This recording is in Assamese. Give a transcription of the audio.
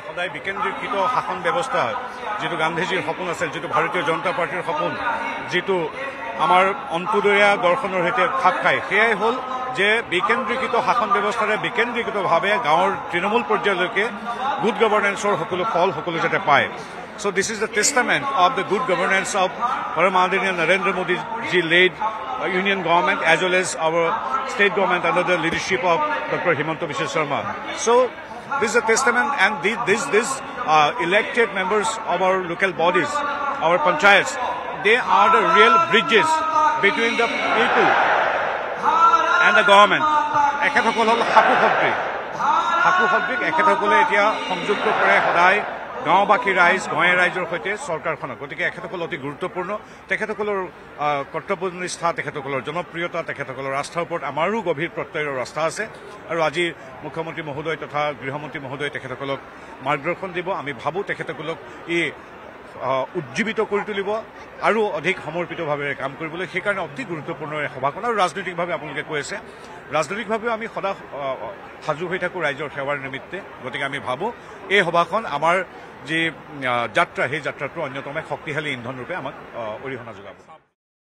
সদায় বিকেন্দ্ৰীকৃত শাসন ব্যৱস্থা যেটো গান্ধীজীৰ সপোন আছিল, যেটো ভাৰতীয় জনতা পাৰ্টিৰ সপোন, যেটো আমাৰ অন্তোদয়া দৰ্শনৰ সৈতে খাপ খায়, সেয়াই হ'ল যে বিকেন্দ্ৰীকৃত শাসন ব্যৱস্থাৰে বিকেন্দ্ৰীকৃতভাৱে গাঁৱৰ তৃণমূল পৰ্যায়লৈকে গুড গভৰ্নেন্সৰ সকলো ফল সকলো যাতে পায়। So this is the testament of the good governance of Paramountania Narendra Modi ji led union government as well as our state government under the leadership of Dr. Himanta Biswa Sharma. So this is a testament, and these elected members of our local bodies, our panchayats, they are the real bridges between the people and the government. এখেতসকল হ'ল সাকু শক্তিক এখেতসকলে এতিয়া সংযুক্ত কৰে সদায় গাঁওবাসী ৰাইজ গাঁৱে ৰাইজৰ সৈতে চৰকাৰখনক। গতিকে এখেতসকল অতি গুৰুত্বপূৰ্ণ। তেখেতসকলৰ কৰ্তব্যনিষ্ঠা, তেখেতসকলৰ জনপ্ৰিয়তা, তেখেতসকলৰ আস্থাৰ ওপৰত আমাৰো গভীৰ প্ৰত্যয়ৰ আস্থা আছে। আৰু আজি মুখ্যমন্ত্ৰী মহোদয় তথা গৃহমন্ত্ৰী মহোদয়ে তেখেতসকলক মাৰ্গদৰ্শন দিব। আমি ভাবোঁ তেখেতসকলক উজ্জীৱিত কৰি তুলিব আৰু অধিক সমৰ্পিতভাৱে কাম কৰিবলৈ। সেইকাৰণে অতি গুৰুত্বপূৰ্ণ এই সভাখন। আৰু ৰাজনৈতিকভাৱে আপোনালোকে কৈ আছে, ৰাজনৈতিকভাৱেও আমি সদায় সাজু হৈ থাকোঁ ৰাইজৰ সেৱাৰ নিমিত্তে। গতিকে আমি ভাবোঁ এই সভাখন আমাৰ যি যাত্ৰা, সেই যাত্ৰাটো অন্যতম শক্তিশালী ইন্ধন ৰূপে আমাক অৰিহণা যোগাব।